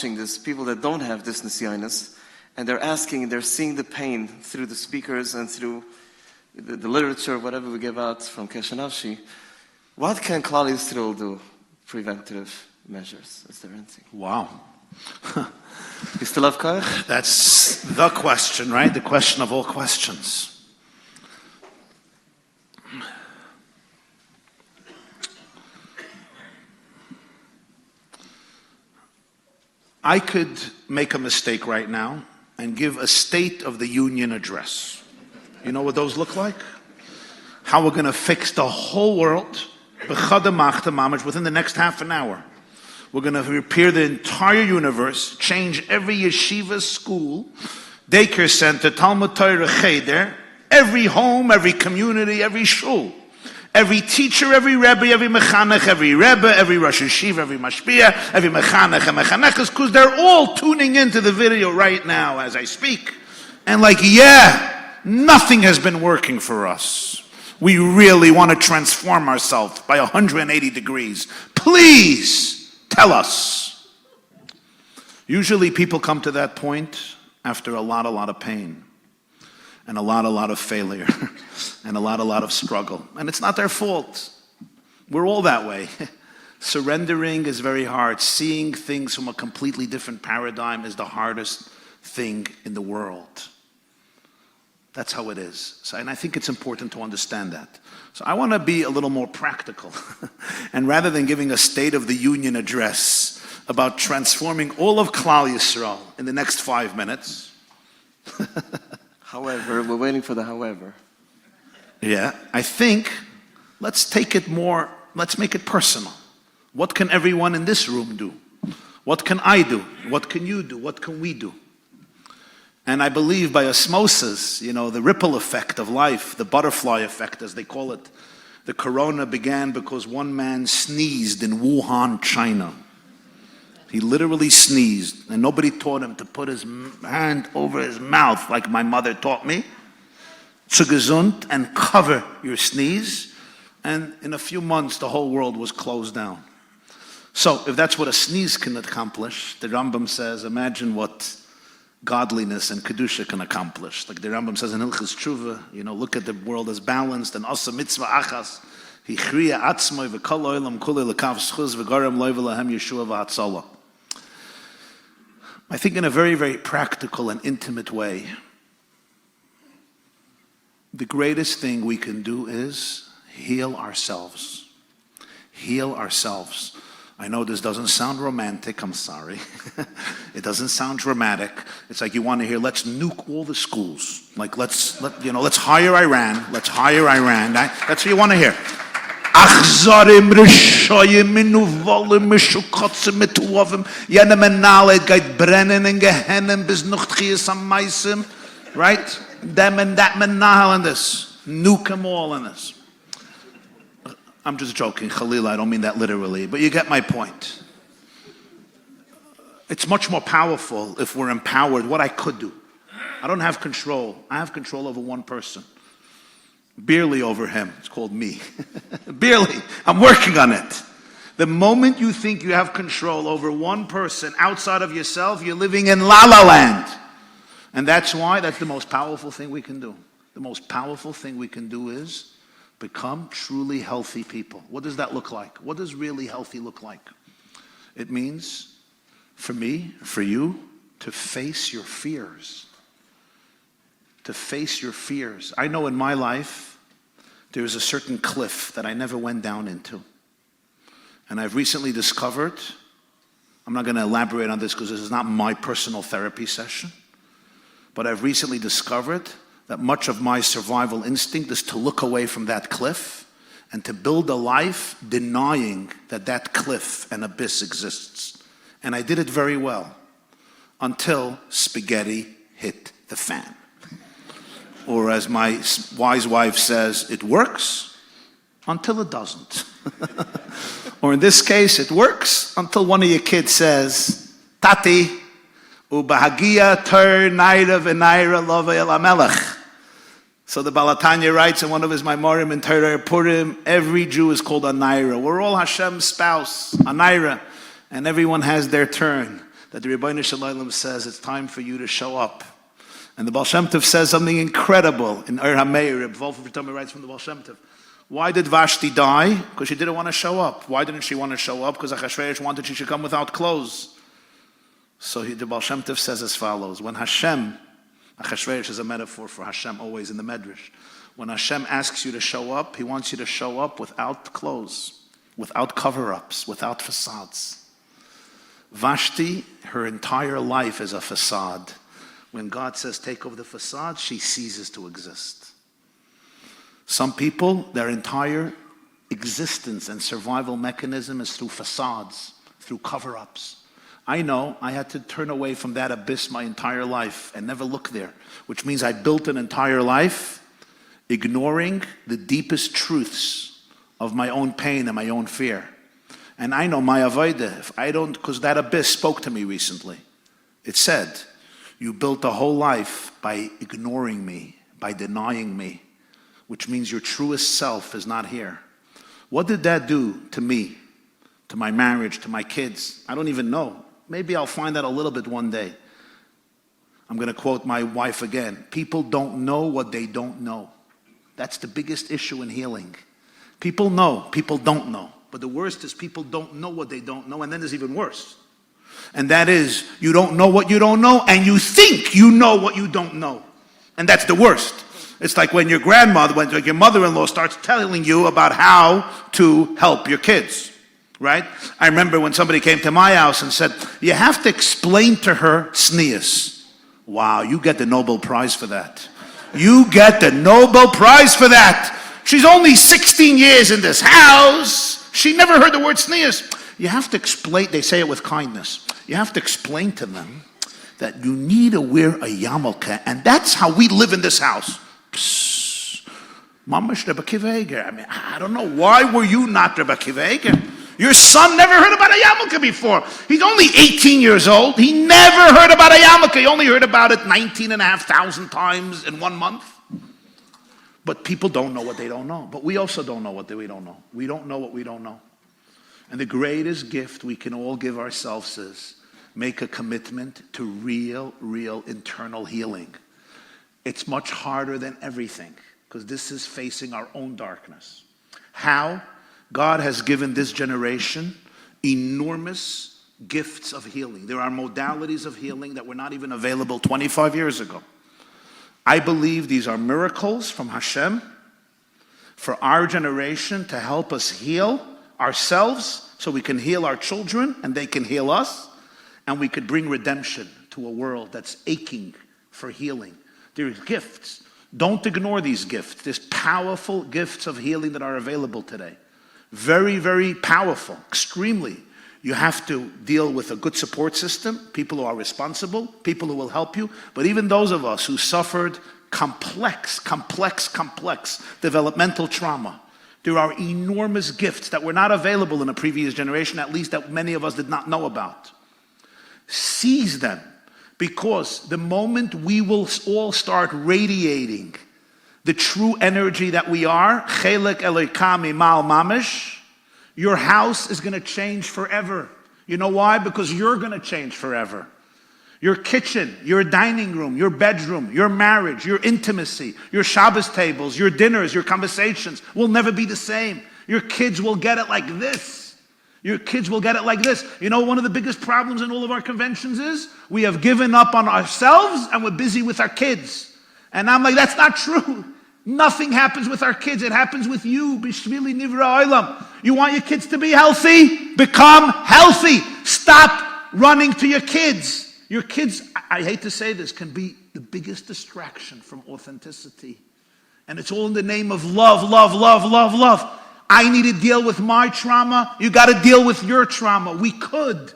this, people that don't have this nisyonos, and they're seeing the pain through the speakers and through the literature, whatever we give out from Kesher Nafshi. What can Klal Yisrael do? Preventive measures. Is there anything? Wow. You still have koach? That's the question, right? The question of all questions. I could make a mistake right now and give a State of the Union address. You know what those look like? How we're going to fix the whole world within the next half an hour. We're going to repair the entire universe, change every yeshiva, school, daycare center, Talmud Torah cheder, every home, every community, every shul. Every teacher, every rebbe, every mechanech, every rebbe, every rosh yeshiva, every mashpia, every mechanech and mechanechas, because they're all tuning into the video right now as I speak. And nothing has been working for us. We really want to transform ourselves by 180 degrees. Please tell us. Usually people come to that point after a lot of pain. And a lot of failure, and a lot of struggle. And it's not their fault. We're all that way. Surrendering is very hard. Seeing things from a completely different paradigm is the hardest thing in the world. That's how it is. And I think it's important to understand that. So I want to be a little more practical. And rather than giving a State of the Union address about transforming all of Klal Yisrael in the next 5 minutes, however, we're waiting for the however. Yeah, I think let's make it personal. What can everyone in this room do? What can I do? What can you do? What can we do? And I believe by osmosis, the ripple effect of life, the butterfly effect as they call it, the corona began because one man sneezed in Wuhan, China. He literally sneezed, and nobody taught him to put his hand over his mouth like my mother taught me. Zu gesund, and cover your sneeze. And in a few months, the whole world was closed down. So if that's what a sneeze can accomplish, the Rambam says, imagine what godliness and Kedusha can accomplish. Like the Rambam says in Hilchos Tshuva, look at the world as balanced, and asa mitzvah achas, hichriya atzmoi v'kol oilam kulei lekav schuz v'garam loy v'lahem Yeshua v'hatzalah. I think in a very, very practical and intimate way, the greatest thing we can do is heal ourselves. Heal ourselves. I know this doesn't sound romantic, I'm sorry. It doesn't sound dramatic. It's like you want to hear, let's nuke all the schools. Like let's hire Iran. Let's hire Iran. That's what you want to hear. Achzarim rishoyim minuvolim mishukotzim mituovim yenem enalet gait brennen in gehenem bis nuchtchias amaisim. Right? Them and that menahel in this. Nuke them all in this. I'm just joking, Khalil, I don't mean that literally, but you get my point. It's much more powerful if we're empowered. What I could do. I don't have control. I have control over one person. Barely over him. It's called me. Barely. I'm working on it. The moment you think you have control over one person outside of yourself, you're living in La La Land. And that's why that's the most powerful thing we can do. The most powerful thing we can do is become truly healthy people. What does that look like? What does really healthy look like? It means, for me, for you, to face your fears. To face your fears. I know in my life, there is a certain cliff that I never went down into. And I've recently discovered, I'm not going to elaborate on this because this is not my personal therapy session, but I've recently discovered that much of my survival instinct is to look away from that cliff and to build a life denying that that cliff and abyss exists. And I did it very well until spaghetti hit the fan. Or as my wise wife says, it works until it doesn't. Or in this case, it works until one of your kids says, Tati, ubahagia ter naira v'naira lova el hamelech. So the Balatanya writes in one of his Maimorim in Torah Purim, every Jew is called a naira. We're all Hashem's spouse, a naira. And everyone has their turn that the Rebbeinu Shalom says it's time for you to show up. And the Baal Shem Tov says something incredible in Ir HaMeir. Reb Wolf writes from the Baal Shem Tov. Why did Vashti die? Because she didn't want to show up. Why didn't she want to show up? Because Achashverosh wanted she should come without clothes. So the Baal Shem Tov says as follows. When Hashem, Achashverosh is a metaphor for Hashem always in the Medrash. When Hashem asks you to show up, He wants you to show up without clothes, without cover-ups, without facades. Vashti, her entire life is a facade. When God says take over the facade, she ceases to exist. Some people, their entire existence and survival mechanism is through facades, through cover-ups. I know I had to turn away from that abyss my entire life and never look there, which means I built an entire life ignoring the deepest truths of my own pain and my own fear. And I know my avodah, if I don't, because that abyss spoke to me recently. It said, you built a whole life by ignoring me, by denying me, which means your truest self is not here. What did that do to me, to my marriage, to my kids? I don't even know. Maybe I'll find out a little bit one day. I'm going to quote my wife again. People don't know what they don't know. That's the biggest issue in healing. People know, people don't know. But the worst is people don't know what they don't know, and then there's even worse. And that is, you don't know what you don't know, and you think you know what you don't know. And that's the worst. It's like when your grandmother, when your mother-in-law starts telling you about how to help your kids, right? I remember when somebody came to my house and said, you have to explain to her sneas. Wow, you get the Nobel Prize for that. You get the Nobel Prize for that. She's only 16 years in this house. She never heard the word sneas. You have to explain, they say it with kindness. You have to explain to them that you need to wear a yarmulke, and that's how we live in this house. Psst. Mamash Rebbe Akiva Eiger. I mean, I don't know, why were you not Rebbe Akiva Eiger? Your son never heard about a yarmulke before. He's only 18 years old. He never heard about a yarmulke. He only heard about it 19,500 times in 1 month. But people don't know what they don't know. But we also don't know what we don't know. We don't know what we don't know. And the greatest gift we can all give ourselves is make a commitment to real internal healing. It's much harder than everything because this is facing our own darkness. How? God has given this generation enormous gifts of healing. There are modalities of healing that were not even available 25 years ago. I believe these are miracles from Hashem for our generation to help us heal ourselves so we can heal our children and they can heal us, and we could bring redemption to a world that's aching for healing. There are gifts. Don't ignore these gifts. There's powerful gifts of healing that are available today. Very powerful, extremely. You have to deal with a good support system, people who are responsible, people who will help you. But even those of us who suffered complex developmental trauma, there are enormous gifts that were not available in a previous generation, at least that many of us did not know about. Seize them, because the moment we will all start radiating the true energy that we are, Chelek Eloka Mimal Mamish, your house is going to change forever. You know why? Because you're going to change forever. Your kitchen, your dining room, your bedroom, your marriage, your intimacy, your Shabbos tables, your dinners, your conversations will never be the same. Your kids will get it like this. Your kids will get it like this. You know, one of the biggest problems in all of our conventions is we have given up on ourselves and we're busy with our kids. And I'm like, that's not true. Nothing happens with our kids. It happens with you. Bishvili nivra olam. You want your kids to be healthy? Become healthy. Stop running to your kids. Your kids, I hate to say this, can be the biggest distraction from authenticity. And it's all in the name of love. I need to deal with my trauma. You got to deal with your trauma. We could.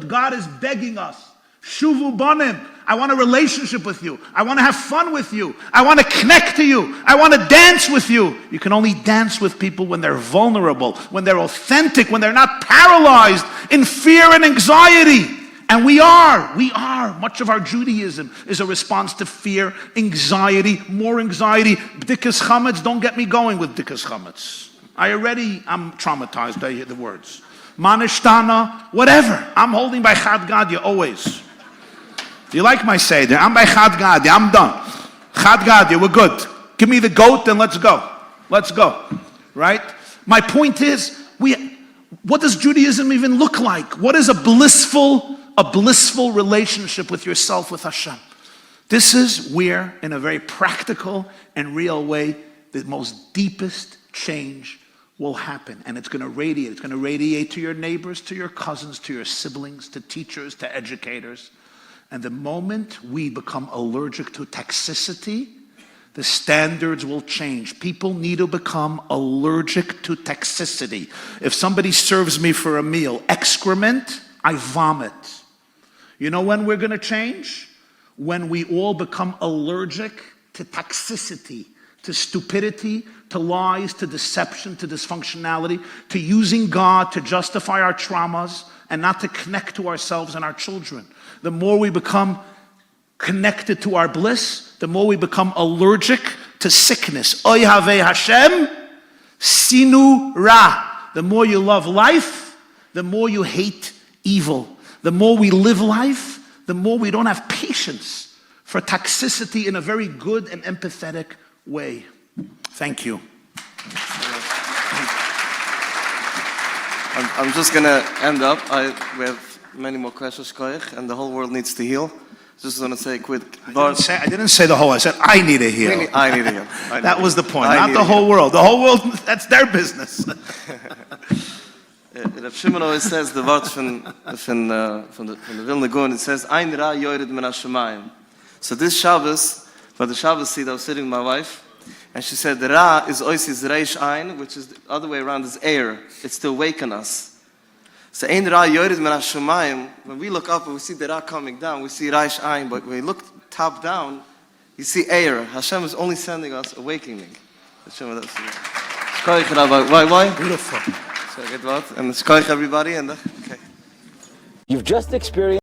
God is begging us. Shuvu banim. I want a relationship with you. I want to have fun with you. I want to connect to you. I want to dance with you. You can only dance with people when they're vulnerable, when they're authentic, when they're not paralyzed in fear and anxiety. And we are. Much of our Judaism is a response to fear, anxiety, more anxiety. B'dikas chametz, don't get me going with b'dikas chametz. I'm traumatized by the words. Manishtana, whatever. I'm holding by Chad Gadya always. Do you like my Seder? I'm by Chad Gadya. I'm done. Chad Gadya, we're good. Give me the goat and let's go. Let's go. Right? My point is, what does Judaism even look like? What is a blissful relationship with yourself, with Hashem? This is where, in a very practical and real way, the most deepest change will happen. And it's going to radiate. It's going to radiate to your neighbors, to your cousins, to your siblings, to teachers, to educators. And the moment we become allergic to toxicity, the standards will change. People need to become allergic to toxicity. If somebody serves me for a meal excrement, I vomit. You know when we're going to change? When we all become allergic to toxicity, to stupidity, to lies, to deception, to dysfunctionality, to using God to justify our traumas and not to connect to ourselves and our children. The more we become connected to our bliss, the more we become allergic to sickness. Oy Havei Hashem, Sinu Ra. The more you love life, the more you hate evil. The more we live life, the more we don't have patience for toxicity in a very good and empathetic way. Thank you. I'm just going to end up. We have many more questions, Koyach, and the whole world needs to heal. Just want to say a quick... I didn't say the whole. I said, I need a heal. I need a heal. That was the point, not the whole world. The whole world, that's their business. Rav Shimon always says the word from the Vilna Gaon, it says, Ein Ra yored min hashamayim. So this Shabbos, for the Shabbos seed, I was sitting with my wife, and she said, the Ra is oisis reish ein, which is the other way around, is air. It's to awaken us. So Ein Ra yored min hashamayim, when we look up and we see the Ra coming down, we see reish ein, but when we look top down, you see air. Hashem is only sending us awakening. Hashem, that's it. Rabbi YY. Beautiful. So good word. And it's everybody. And okay. You've just experienced